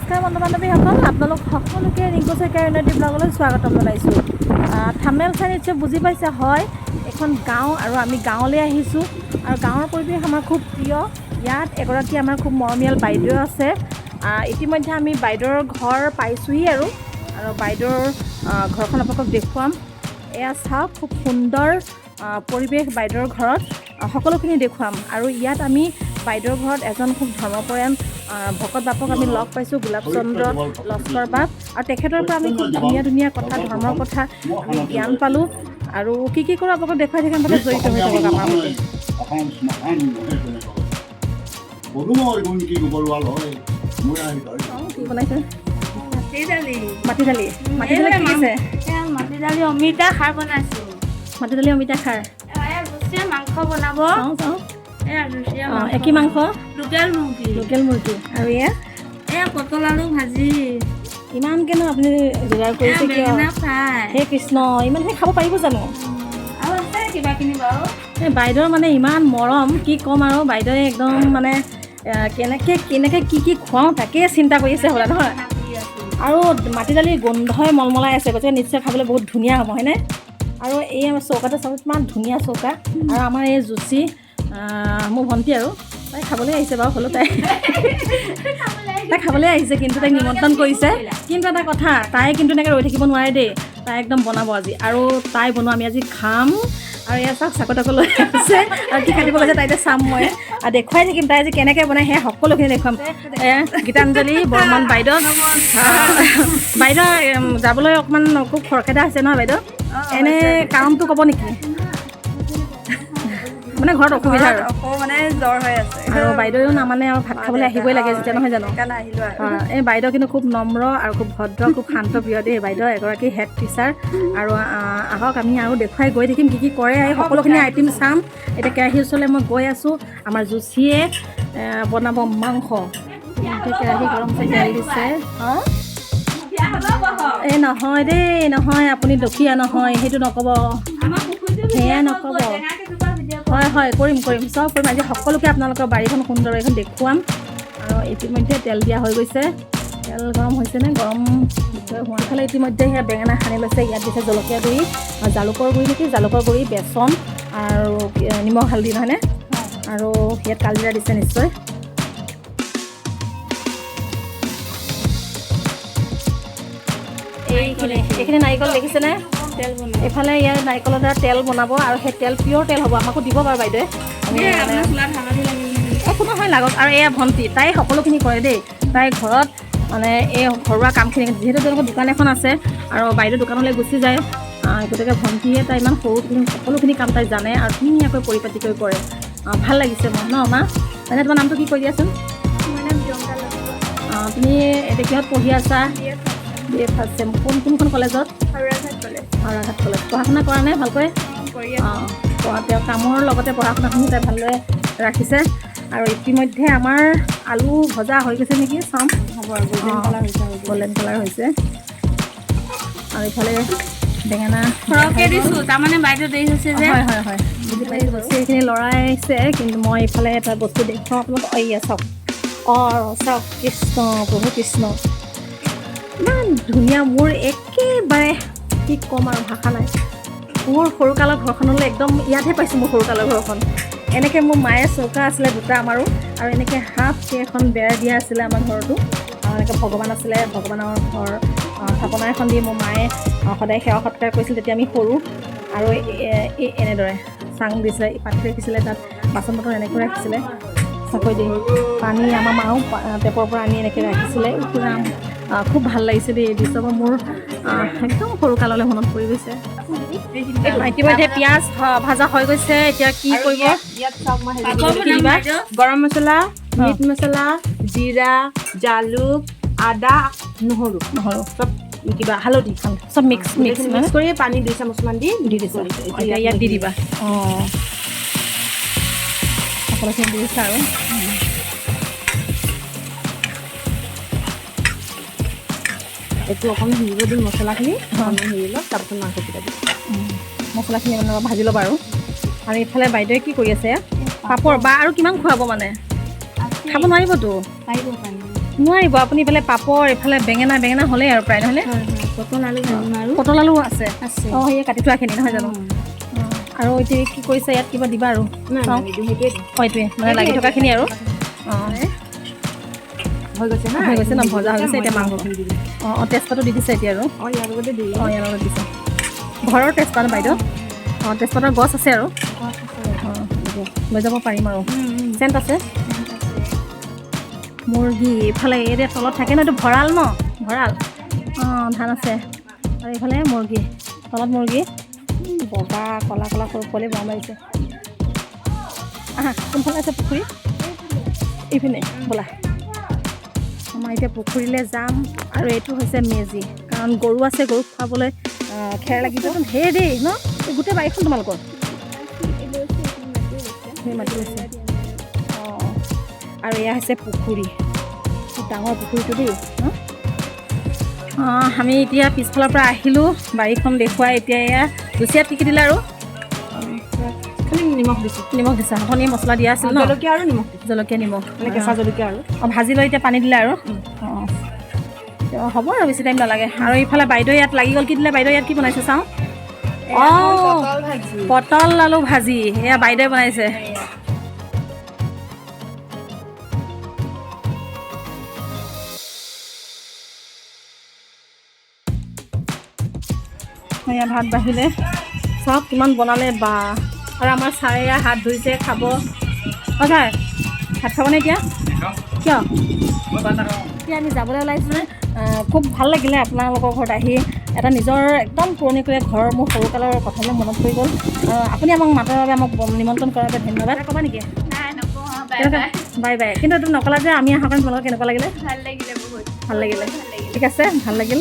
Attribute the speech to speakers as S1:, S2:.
S1: নমস্কাৰ বন্ধু বান্ধৱীসকল, আপোনালোক সকলোকে ৰিংকু শইকীয়াৰ উন্নতি ব্লগলৈ স্বাগতম জনাইছোঁ। থাম্বনেইল চাই নিশ্চয় বুজি পাইছে, হয় এখন গাঁও আৰু আমি গাঁৱলৈ আহিছোঁ আৰু গাঁৱৰ পৰিৱেশ আমাৰ খুব প্ৰিয়। ইয়াত এগৰাকী আমাৰ খুব মৰমীয়াল বাইদেউ আছে। ইতিমধ্যে আমি বাইদেউৰ ঘৰ পাইছোঁহি আৰু বাইদেউৰ ঘৰখন আপোনালোকক দেখুৱাম। এয়া চাওক, খুব সুন্দৰ পৰিৱেশ বাইদেউৰ ঘৰত, সকলোখিনি দেখুৱাম। আৰু ইয়াত আমি বাইদেউৰ ঘৰত এজন খুব ধৰ্মপৰায়ণ ভকত বাপক আমি লগ পাইছোঁ, গোলাপ চন্দ্ৰ লস্কৰ বাপ, আৰু তেখেতৰ পৰা আমি খুব ধুনীয়া ধুনীয়া কথা, ধৰ্মৰ কথা আমি জ্ঞান পালোঁ। আৰু কি কি কৰোঁ আপোনালোকক দেখুৱাই থাকিম, তাতে জড়িত হৈ থাকক আমাৰ মতে। কি বনাইছে? মাটি দালি কি আছে?
S2: মাটি দালি অমিতা খাৰ বনাইছোঁ।
S1: মাটি দালি অমিতা খাৰ,
S2: মাংস বনাব।
S1: কি মাংস?
S2: লোকেল মুৰ্গী।
S1: আৰু এয়া
S2: পটল আলু ভাজি।
S1: ইমানকেনো আপুনি যোগাৰ কৰিছে কিয়? হে কৃষ্ণ, ইমানখিনি খাব পাৰিব জানো?
S2: আৰু আছে কিবা কিনি বাৰু।
S1: এই বাইদেউৰ মানে ইমান মৰম, কি ক'ম আৰু। বাইদেৱে একদম মানে কেনেকৈ কি খুৱাওঁ তাকে চিন্তা কৰি আছে হ'লে, নহয়? আৰু মাটি দালিৰ গোন্ধই মলমলাই আছে, গতিকে নিশ্চয় খাবলৈ বহুত ধুনীয়া হ'ব, হয়নে? আৰু এই আমাৰ চৌকাটো চাব, ইমান ধুনীয়া চৌকা। আৰু আমাৰ এই জুচি মোৰ ভণ্টি, আৰু তাই খাবলৈ আহিছে বাৰু, হ'লেও তাই খাবলৈ আহিছে, কিন্তু তাইক নিমন্ত্ৰণ কৰিছে। কিন্তু এটা কথা, তাই কিন্তু এনেকৈ ৰৈ থাকিব নোৱাৰে দেই, তাই একদম বনাব আজি, আৰু তাই বনোৱা আমি আজি খাম। আৰু এয়া চাওক, চাকু তাকু লৈ আছে, আৰু কি কাটিব গৈছে তাই এতিয়া চাম মই, আৰু দেখুৱাই থাকিম তাই আজি কেনেকৈ বনাই, সেয়া সকলোখিনি দেখুৱাম। গীতাঞ্জলি বৰ্মন বাইদেউ, বাইদেউ যাবলৈ অকণমান খুব খৰখেদা হৈছে নহয় বাইদেউ? এনে কাৰণটো ক'ব নেকি? মানে ঘৰত অসুবিধা আৰু
S2: মানে জ্বৰ হৈ আছে,
S1: আৰু বাইদেউও নামানে, আৰু ভাত খাবলৈ আহিবই লাগে যেতিয়া, নহয় জানো? এই বাইদেউ কিন্তু খুব নম্ৰ আৰু খুব ভদ্ৰ, খুব শান্ত প্ৰিয় দেই। বাইদেউ এগৰাকী হেড টিচাৰ। আৰু আহক, আমি আৰু দেখুৱাই গৈ থাকিম কি কি কৰে, এই সকলোখিনি আইটেম চাম। এতিয়া কেৰাহীৰ ওচৰলৈ মই গৈ আছোঁ। আমাৰ জুচিয়ে বনাব মাংস। কেৰাহী গৰম কৰি তেল দিছে। এই নহয় দেই, নহয়, আপুনি দুখীয়া নহয়, সেইটো নক'ব, সেয়া নক'ব। হয়, কৰিম, চব কৰিম। আজি সকলোকে আপোনালোকৰ বাৰীখন সুন্দৰ এখন দেখুৱাম। আৰু ইতিমধ্যে তেল দিয়া হৈ গৈছে। তেল গৰম হৈছেনে? গৰম হোৱাৰ ফালে ইতিমধ্যে সেয়া বেঙেনা সানি লৈছে। ইয়াত দিছে জলকীয়া গুড়ি, জালুকৰ গুড়ি নেকি, জালুকৰ গুড়ি, বেচন আৰু নিমখ হালধি, নহয়নে? আৰু ইয়াত কালজিৰা দিছে নিশ্চয়। এইখিনি নাৰিকল দেখিছেনে? এইফালে ইয়াৰ নাৰিকলৰ দ্বাৰা তেল বনাব, আৰু সেই তেল পিয়ৰ তেল হ'ব। আমাকো দিব বাৰু বাইদেৱে, একো নহয়, লাগক। আৰু এয়া ভণ্টি, তাই সকলোখিনি কৰে দেই। তাই ঘৰত মানে এই ঘৰুৱা কামখিনি, যিহেতু তেওঁলোকৰ দোকান এখন আছে আৰু বাইদেউ দোকানলৈ গুচি যায়, গতিকে ভণ্টিয়ে তাই ইমান সৰুখিনি সকলোখিনি কাম তাই জানে আৰু ধুনীয়াকৈ পৰিপাটিকৈ কৰে। ভাল লাগিছে মোৰ, ন মা? মানে তোমাৰ নামটো কি কৈ দিয়াচোন? তুমি এতিয়া কিহত পঢ়ি আছা? BA first sem. কোনখন কলেজত? ৰাঘাট কলেজ। পঢ়া শুনা কৰা নাই ভালকৈ? তেওঁ কামৰ লগতে পঢ়া শুনাখিনি তাই ভালদৰে ৰাখিছে। আৰু ইতিমধ্যে আমাৰ আলু ভজা হৈ গৈছে নেকি, চাম। গল্ডেন কালাৰ হৈছে। আৰু ইফালে বেঙেনা
S2: সৰহকৈ দিছোঁ, তাৰমানে বাইদেউ দেৰি হৈছে যে।
S1: হয়, বুজি পাইছোঁ বাৰু। সেইখিনি লৰাইছে, কিন্তু মই ইফালে এটা বস্তু দেখুৱাওঁ আপোনালোকক। এয়া চাওক, চাওক, কৃষ্ণ প্ৰভু কৃষ্ণ, ইমান ধুনীয়া। মোৰ একেবাৰে কি ক'ম আৰু, ভাষা নাই। মোৰ সৰুকালৰ ঘৰখনলৈ একদম ইয়াতহে পাইছোঁ। মোৰ সৰুকালৰ ঘৰখন এনেকৈ, মোৰ মায়ে চৌকা আছিলে দুটা আমাৰো, আৰু এনেকৈ হাফকৈ এখন বেৰ দিয়া আছিলে আমাৰ ঘৰতো। আৰু এনেকৈ ভগৱান আছিলে, ভগৱানৰ ঘৰ থাপনা এখন দি মোৰ মায়ে সদায় সেৱা সৎকাৰ কৰিছিল তেতিয়া আমি সৰু। আৰু এনেদৰে চাং দিছিলে, পাতি ৰাখিছিলে, তাত বাচন বৰ্তন এনেকৈ ৰাখিছিলে, চাকৈ দি পানী আমাৰ মাও টেপৰ পৰা আনি এনেকৈ ৰাখিছিলে। খুব ভাল লাগিছে দেই এই দৃশ্যবোৰ, মোৰ একদম সৰুকাললৈ মনত পৰি গৈছে। ইতিমধ্যে পিঁয়াজ ভাজা হৈ গৈছে। এতিয়া কি কৰিব?
S2: গৰম মছলা, মিট মছলা, জিৰা, জালুক, আদা, নহৰু চব, কিবা হালধি,
S1: চব মিক্স
S2: কৰি পানী 2 চামুচমান দি দিছোঁ।
S1: এতিয়া ইয়াত দি দিবা। সকলোখিনি দি দিছা আৰু
S2: এইটো অকণমান সিজিব দিম, মছলাখিনি হেৰি লওক, তাৰপিছত মাংসকেইটা দিম।
S1: মছলাখিনি মানে ভাজি ল'বা। আৰু ইফালে বাইদেৱে কি কৰি আছে? পাপৰ বা আৰু কিমান খুৱাব মানে? খাব নোৱাৰিবতো। নোৱাৰিব আপুনি এইফালে পাপৰ এইফালে বেঙেনা হ'লেই আৰু প্ৰায় নহ'লে
S2: পটল আলু ভাজিম আৰু
S1: পটল আলু আছে
S2: আছে
S1: অঁ সেই কাটি থোৱাখিনি নহয় জানো আৰু এতিয়া কি কৰিছে ইয়াত কিবা দিবা আৰু চাওঁ সেইটোৱে মানে লাগি থকাখিনি আৰু অঁ
S2: হৈ গৈছে
S1: ন ভজা হৈ গৈছে এতিয়া মাংস অঁ তেজপাতো দি দিছে এতিয়া আৰু
S2: ইয়াৰ লগতে দি
S1: ইয়াৰ লগত দিছে ঘৰৰ তেজপাত বাইদেউ অঁ তেজপাতৰ গছ আছে আৰু অঁ লৈ যাব পাৰিম আৰু চেণ্ট আছে মুৰ্গী এইফালে এতিয়া তলত থাকে ন এইটো ভঁৰাল ন ভঁৰাল অঁ ধান আছে আৰু এইফালে মুৰ্গী তলত মুৰ্গী বগা ক'লা সৰু পোৱালি বন্ধ মাৰিছে আহা কোনফালে আছে পুখুৰী এইপিনে ব'লা আমাৰ এতিয়া পুখুৰীলৈ যাম আৰু এইটো হৈছে মেজি কাৰণ গৰু আছে গৰুক খুৱাবলৈ খেৰ লাগিব ঢেৰ দেই ন গোটেই বাৰীখন তোমালোকৰ সেই মাটি লৈছে অঁ আৰু এয়া হৈছে পুখুৰী ডাঙৰ পুখুৰীটো দেই অঁ আমি এতিয়া পিছফালৰ পৰা আহিলোঁ বাৰীখন দেখুৱাই এতিয়া এয়া লুচিয়াত কি দিলে আৰু
S2: খালি নিমখ দিছোঁ
S1: আপুনি মছলা দিয়া আছিল ন
S2: জলকীয়া আৰু নিমখ
S1: জলকীয়া নিমখ
S2: মানে কেঁচা জলকীয়া আৰু
S1: অঁ ভাজি লৈ এতিয়া পানী দিলে আৰু অঁ হ'ব আৰু বেছি টাইম নালাগে আৰু এইফালে বাইদেউ ইয়াত লাগি গ'ল কি দিলে বাইদেউ ইয়াত কি বনাইছে চাওঁ অঁ পটল আলু ভাজি এয়া বাইদেৱে বনাইছে এয়া ভাত বাঢ়িলে চাওক কিমান বনালে বা আৰু আমাৰ ছাৰে হাত ধুইছে খাব অঁ ছাৰ ভাত খাবনে এতিয়া কিয় এতিয়া আমি যাবলৈ ওলাইছোঁ খুব ভাল লাগিলে আপোনালোকৰ ঘৰত আহি এটা নিজৰ একদম পুৰণিকলীয়া ঘৰৰ মোৰ সৰুকালৰ কথালৈ মনত পৰি গ'ল আপুনি আমাক মাতৰ বাবে আমাক নিমন্ত্ৰণ কৰাৰ বাবে ধন্যবাদ ক'বা নেকি বাই বাই কিন্তু এইটো নকলা যে আমি অহাৰ কাৰণে তোমালোকৰ কেনেকুৱা লাগিলে ভাল লাগিলে ঠিক আছে ভাল লাগিল